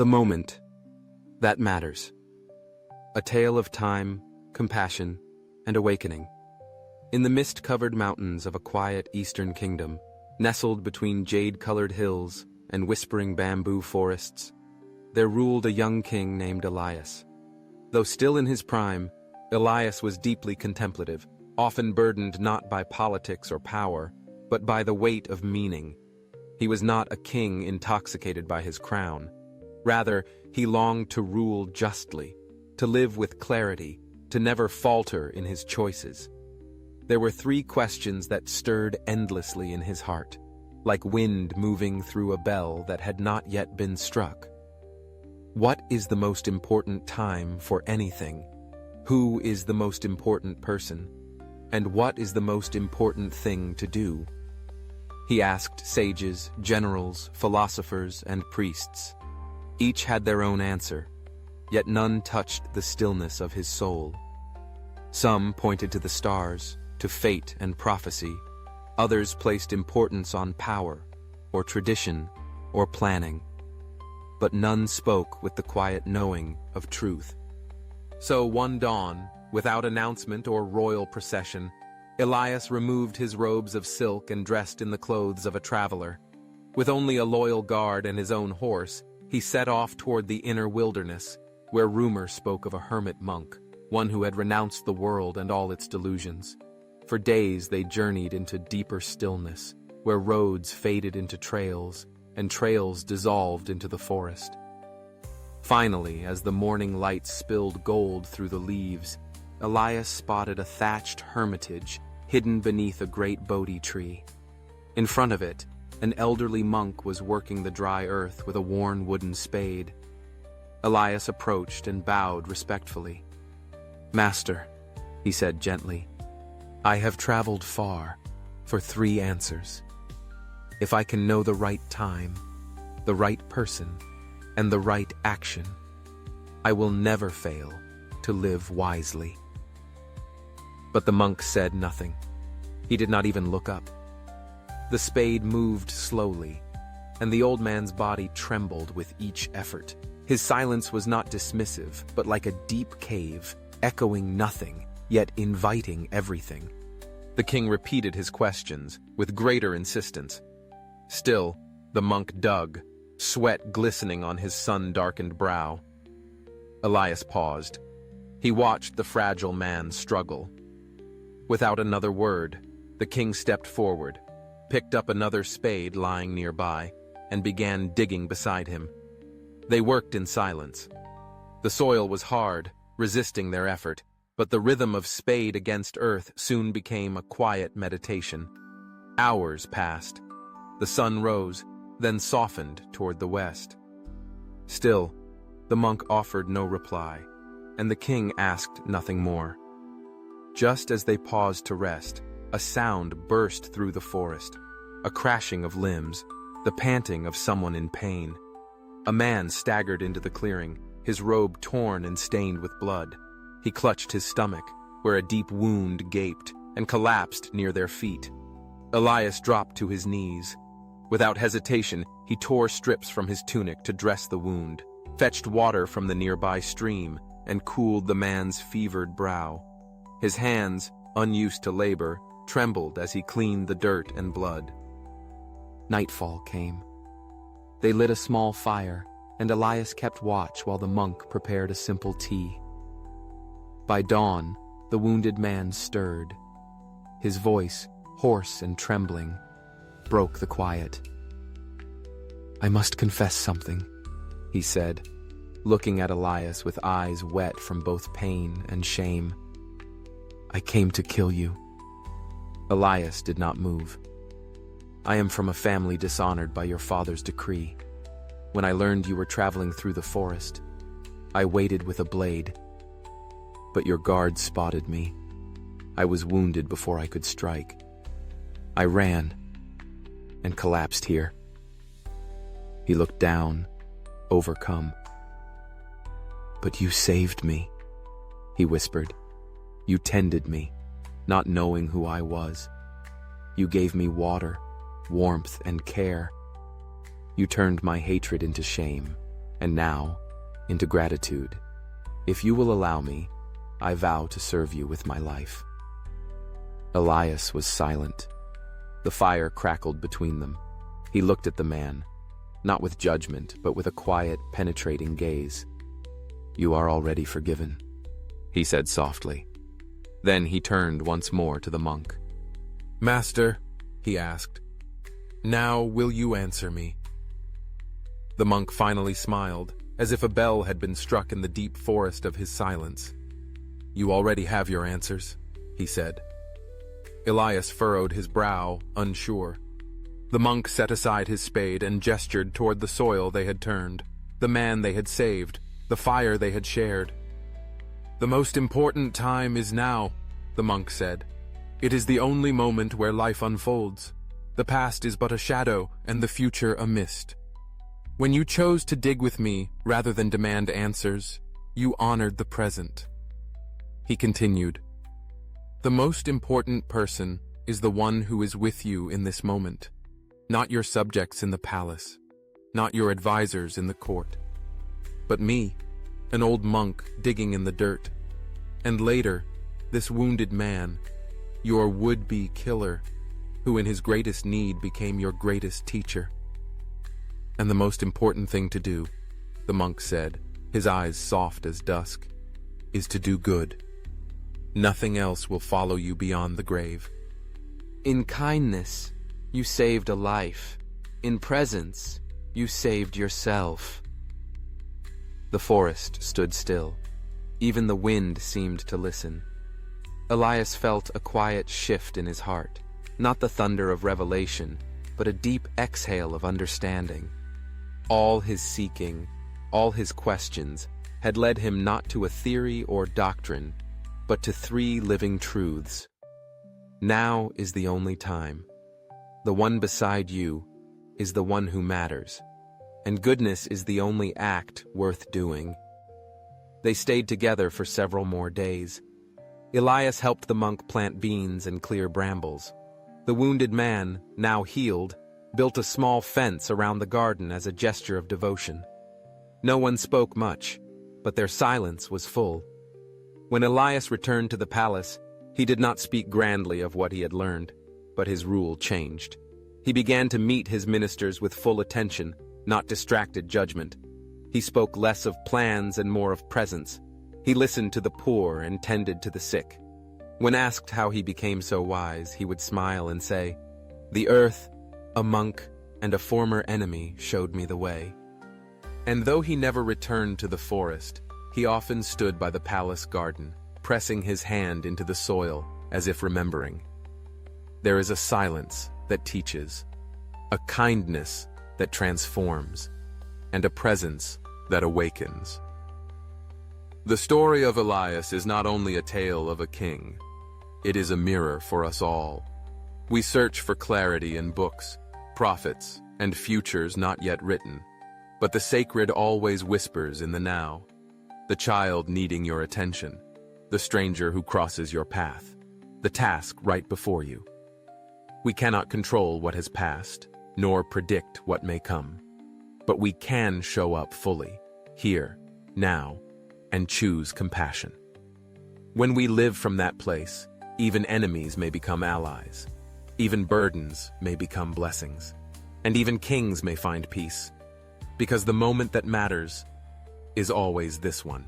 The moment, that matters. A tale of time, compassion, and awakening. In the mist-covered mountains of a quiet eastern kingdom, nestled between jade-colored hills and whispering bamboo forests, there ruled a young king named Elias. Though still in his prime, Elias was deeply contemplative, often burdened not by politics or power, but by the weight of meaning. He was not a king intoxicated by his crown. Rather, he longed to rule justly, to live with clarity, to never falter in his choices. There were 3 questions that stirred endlessly in his heart, like wind moving through a bell that had not yet been struck. What is the most important time for anything? Who is the most important person? And what is the most important thing to do? He asked sages, generals, philosophers, and priests. Each had their own answer, yet none touched the stillness of his soul. Some pointed to the stars, to fate and prophecy. Others placed importance on power, or tradition, or planning. But none spoke with the quiet knowing of truth. So one dawn, without announcement or royal procession, Elias removed his robes of silk and dressed in the clothes of a traveler. With only a loyal guard and his own horse, he set off toward the inner wilderness, where rumor spoke of a hermit monk, one who had renounced the world and all its delusions. For days they journeyed into deeper stillness, where roads faded into trails, and trails dissolved into the forest. Finally, as the morning light spilled gold through the leaves, Elias spotted a thatched hermitage hidden beneath a great Bodhi tree. In front of it, an elderly monk was working the dry earth with a worn wooden spade. Elias approached and bowed respectfully. "Master," he said gently, "I have traveled far for 3 answers. If I can know the right time, the right person, and the right action, I will never fail to live wisely." But the monk said nothing. He did not even look up. The spade moved slowly, and the old man's body trembled with each effort. His silence was not dismissive, but like a deep cave, echoing nothing, yet inviting everything. The king repeated his questions with greater insistence. Still, the monk dug, sweat glistening on his sun-darkened brow. Elias paused. He watched the fragile man struggle. Without another word, the king stepped forward, picked up another spade lying nearby, and began digging beside him. They worked in silence. The soil was hard, resisting their effort, but the rhythm of spade against earth soon became a quiet meditation. Hours passed. The sun rose, then softened toward the west. Still, the monk offered no reply, and the king asked nothing more. Just as they paused to rest, a sound burst through the forest, a crashing of limbs, the panting of someone in pain. A man staggered into the clearing, his robe torn and stained with blood. He clutched his stomach, where a deep wound gaped, and collapsed near their feet. Elias dropped to his knees. Without hesitation, he tore strips from his tunic to dress the wound, fetched water from the nearby stream, and cooled the man's fevered brow. His hands, unused to labor, trembled as he cleaned the dirt and blood. Nightfall came. They lit a small fire, and Elias kept watch while the monk prepared a simple tea. By dawn, the wounded man stirred. His voice, hoarse and trembling, broke the quiet. "I must confess something," he said, looking at Elias with eyes wet from both pain and shame. "I came to kill you." Elias did not move. "I am from a family dishonored by your father's decree. When I learned you were traveling through the forest, I waited with a blade. But your guard spotted me. I was wounded before I could strike. I ran and collapsed here." He looked down, overcome. "But you saved me," he whispered. "You tended me, not knowing who I was. You gave me water, warmth, and care. You turned my hatred into shame, And now, into gratitude. If you will allow me, I vow to serve you with my life." Elias was silent. The fire crackled between them. He looked at the man, not with judgment, but with a quiet, penetrating gaze. "You are already forgiven," he said softly. Then he turned once more to the monk. "Master," he asked, "now will you answer me?" The monk finally smiled, as if a bell had been struck in the deep forest of his silence. "You already have your answers," he said. Elias furrowed his brow, unsure. The monk set aside his spade and gestured toward the soil they had turned, the man they had saved, the fire they had shared. "The most important time is now," the monk said. "It is the only moment where life unfolds. The past is but a shadow, and the future a mist. When you chose to dig with me rather than demand answers, you honored the present." He continued, "The most important person is the one who is with you in this moment, not your subjects in the palace, not your advisors in the court, but me, an old monk digging in the dirt, and later, this wounded man, your would-be killer, who in his greatest need became your greatest teacher. And the most important thing to do," the monk said, his eyes soft as dusk, "is to do good. Nothing else will follow you beyond the grave." "In kindness, you saved a life. In presence, you saved yourself." The forest stood still. Even the wind seemed to listen. Elias felt a quiet shift in his heart, not the thunder of revelation, but a deep exhale of understanding. All his seeking, all his questions, had led him not to a theory or doctrine, but to 3 living truths. Now is the only time. The one beside you is the one who matters, and goodness is the only act worth doing. They stayed together for several more days. Elias helped the monk plant beans and clear brambles. The wounded man, now healed, built a small fence around the garden as a gesture of devotion. No one spoke much, but their silence was full. When Elias returned to the palace, he did not speak grandly of what he had learned, but his rule changed. He began to meet his ministers with full attention, not distracted judgment. He spoke less of plans and more of presence. He listened to the poor and tended to the sick. When asked how he became so wise, he would smile and say, "The earth, a monk, and a former enemy showed me the way." And though he never returned to the forest, he often stood by the palace garden, pressing his hand into the soil as if remembering. There is a silence that teaches, a kindness that transforms, and a presence that awakens. The story of Elias is not only a tale of a king, it is a mirror for us all. We search for clarity in books, prophets, and futures not yet written, but the sacred always whispers in the now. The child needing your attention, the stranger who crosses your path, the task right before you. We cannot control what has passed, nor predict what may come, but we can show up fully, here, now, and choose compassion. When we live from that place, even enemies may become allies, even burdens may become blessings, and even kings may find peace, because the moment that matters is always this one.